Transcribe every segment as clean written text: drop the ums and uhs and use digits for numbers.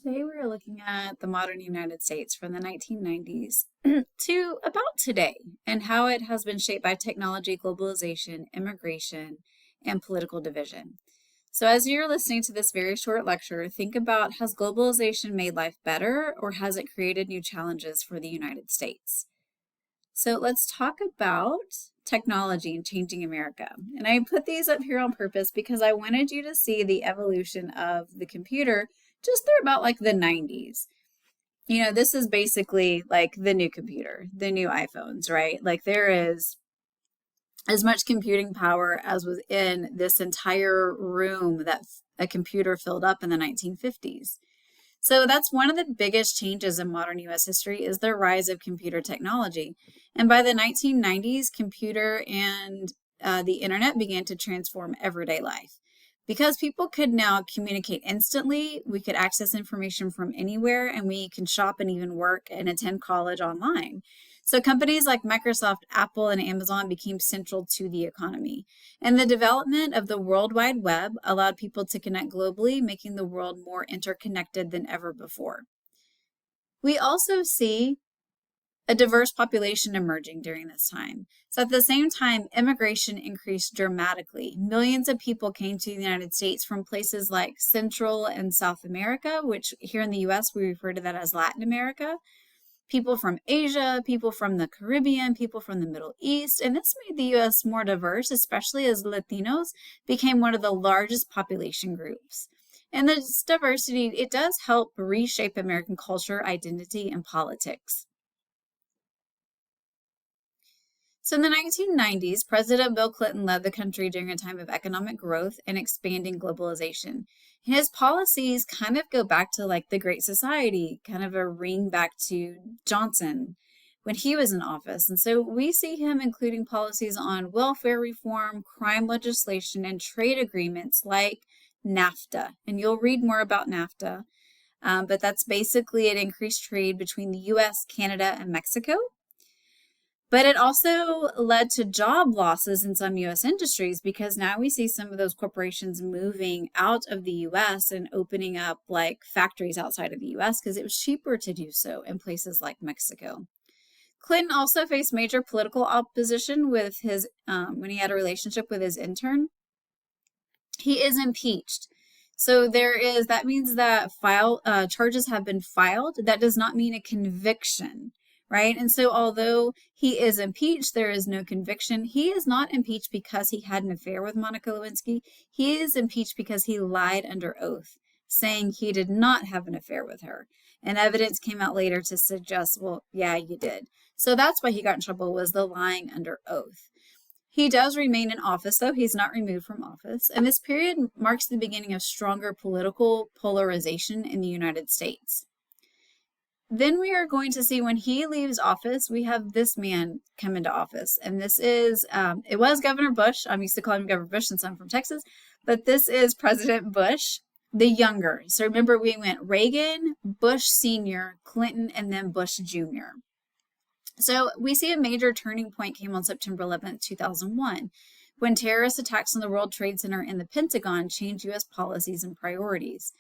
Today we're looking at the modern United States from the 1990s to about today and how it has been shaped by technology, globalization, immigration, and political division. So as you're listening to this very short lecture, think about, has globalization made life better or has it created new challenges for the United States? So let's talk about technology and changing America. And I put these up here on purpose because I wanted you to see the evolution of the computer just through about like the 90s. You know, this is basically like the new computer, the new iPhones, right? Like there is as much computing power as was in this entire room that a computer filled up in the 1950s. So that's one of the biggest changes in modern US history is the rise of computer technology. And by the 1990s, computer and the internet began to transform everyday life. Because people could now communicate instantly, we could access information from anywhere, and we can shop and even work and attend college online. So companies like Microsoft, Apple, and Amazon became central to the economy. And the development of the World Wide Web allowed people to connect globally, making the world more interconnected than ever before. We also see a diverse population emerging during this time. So at the same time, immigration increased dramatically. Millions of people came to the United States from places like Central and South America, which here in the US, we refer to that as Latin America. People from Asia, people from the Caribbean, people from the Middle East, and this made the U.S. more diverse, especially as Latinos became one of the largest population groups. And this diversity, it does help reshape American culture, identity, and politics. So in the 1990s, President Bill Clinton led the country during a time of economic growth and expanding globalization. His policies kind of go back to like the Great Society, kind of a ring back to Johnson when he was in office. And so we see him including policies on welfare reform, crime legislation, and trade agreements like NAFTA. And you'll read more about NAFTA, but that's basically an increased trade between the US, Canada, and Mexico. But it also led to job losses in some U.S. industries because now we see some of those corporations moving out of the U.S. and opening up like factories outside of the U.S. because it was cheaper to do so in places like Mexico. Clinton also faced major political opposition with his when he had a relationship with his intern. He is impeached. So that means that charges have been filed. That does not mean a conviction. Right? And so although he is impeached, there is no conviction. He is not impeached because he had an affair with Monica Lewinsky. He is impeached because he lied under oath, saying he did not have an affair with her. And evidence came out later to suggest, well, yeah, you did. So that's why he got in trouble, was the lying under oath. He does remain in office, though. He's not removed from office. And this period marks the beginning of stronger political polarization in the United States. Then we are going to see when he leaves office, we have this man come into office. And this is, it was Governor Bush. I'm used to calling him Governor Bush since I'm from Texas. But this is President Bush, the younger. So remember, we went Reagan, Bush Sr., Clinton, and then Bush Jr. So we see a major turning point came on September 11th, 2001, when terrorist attacks on the World Trade Center and the Pentagon changed U.S. policies and priorities.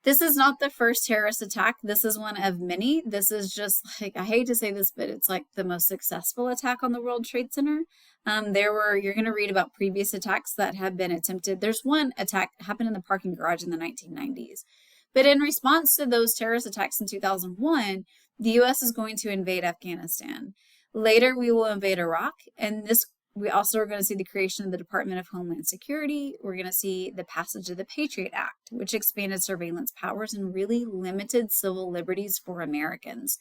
This is not the first terrorist attack. This is one of many. This is just like, I hate to say this, but it's like the most successful attack on the World Trade Center. You're going to read about previous attacks that have been attempted. There's one attack happened in the parking garage in the 1990s. But in response to those terrorist attacks in 2001, the U.S. is going to invade Afghanistan. Later, we will invade Iraq, and we also are going to see the creation of the Department of Homeland Security. We're going to see the passage of the Patriot Act, which expanded surveillance powers and really limited civil liberties for Americans.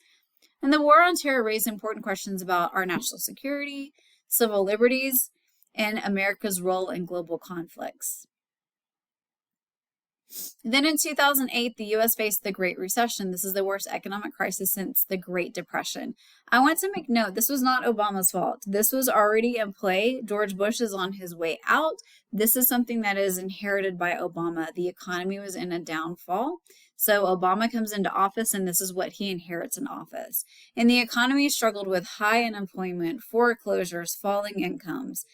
And the war on terror raised important questions about our national security, civil liberties, and America's role in global conflicts. Then in 2008, the U.S. faced the Great Recession. This is the worst economic crisis since the Great Depression. I want to make note, this was not Obama's fault. This was already in play. George Bush is on his way out. This is something that is inherited by Obama. The economy was in a downfall. So Obama comes into office, and this is what he inherits in office. And the economy struggled with high unemployment, foreclosures, falling incomes.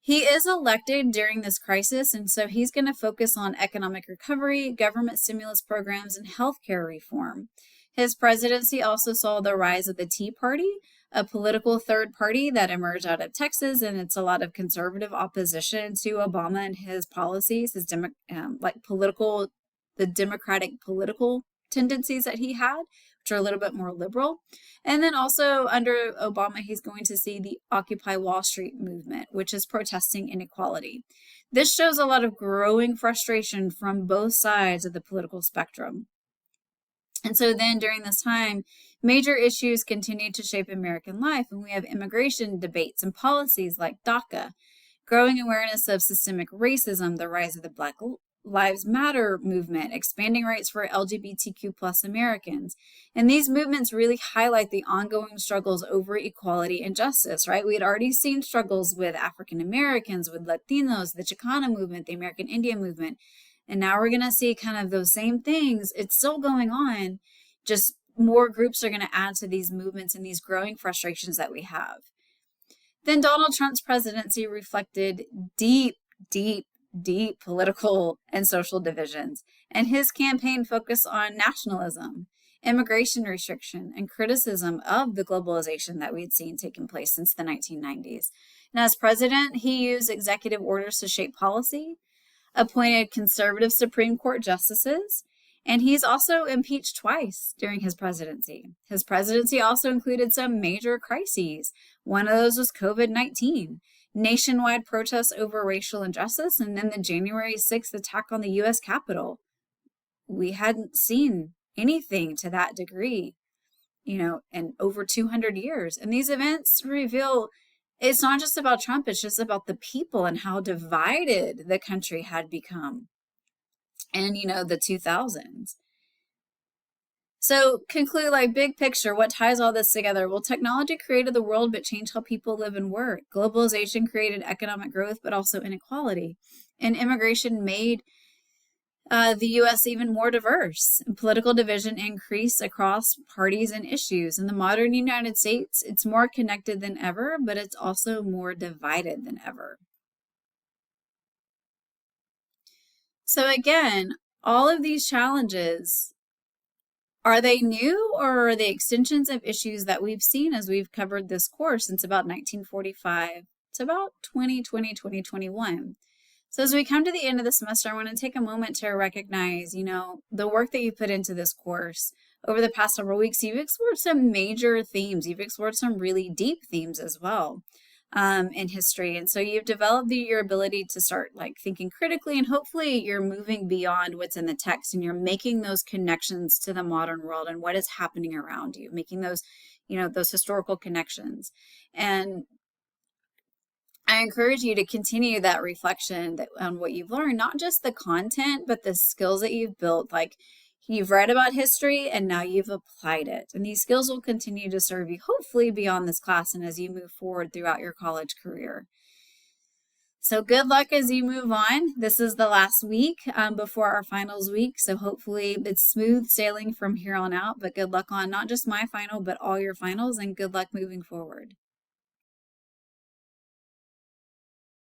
He is elected during this crisis, and so he's going to focus on economic recovery, government stimulus programs, and healthcare reform. His presidency also saw the rise of the Tea Party, a political third party that emerged out of Texas, and it's a lot of conservative opposition to Obama and his policies, his the democratic political tendencies that he had, which are a little bit more liberal. And then also under Obama, he's going to see the Occupy Wall Street movement, which is protesting inequality. This shows a lot of growing frustration from both sides of the political spectrum. And so then during this time, major issues continue to shape American life, and we have immigration debates and policies like DACA, growing awareness of systemic racism, the rise of the Black Lives Matter movement, expanding rights for LGBTQ plus Americans. And these movements really highlight the ongoing struggles over equality and justice, right? We had already seen struggles with African Americans, with Latinos, the Chicana movement, the American Indian movement. And now we're going to see kind of those same things. It's still going on, just more groups are going to add to these movements and these growing frustrations that we have. Then Donald Trump's presidency reflected deep political and social divisions, and his campaign focused on nationalism, immigration restriction, and criticism of the globalization that we had seen taking place since the 1990s. And as president, he used executive orders to shape policy, appointed conservative Supreme Court justices, and he's also impeached twice during his presidency. His presidency also included some major crises. One of those was COVID-19, nationwide protests over racial injustice, and then the January 6th attack on the U.S. Capitol. We hadn't seen anything to that degree, in over 200 years. And these events reveal it's not just about Trump, it's just about the people and how divided the country had become in, the 2000s. So conclude, like, big picture, what ties all this together? Well, technology created the world, but changed how people live and work. Globalization created economic growth, but also inequality. And immigration made the U.S. even more diverse. And political division increased across parties and issues. In the modern United States, it's more connected than ever, but it's also more divided than ever. So again, all of these challenges, are they new, or are they extensions of issues that we've seen as we've covered this course since about 1945 to about 2020, 2021? So as we come to the end of the semester, I want to take a moment to recognize, the work that you put into this course. Over the past several weeks, you've explored some major themes. You've explored some really deep themes as well in history. And so you've developed your ability to start thinking critically, and hopefully you're moving beyond what's in the text and you're making those connections to the modern world and what is happening around you, making those, those historical connections. And I encourage you to continue that reflection on what you've learned, not just the content, but the skills that you've built. Like, you've read about history and now you've applied it. And these skills will continue to serve you, hopefully, beyond this class and as you move forward throughout your college career. So good luck as you move on. This is the last week before our finals week. So hopefully it's smooth sailing from here on out. But good luck on not just my final, but all your finals, and good luck moving forward.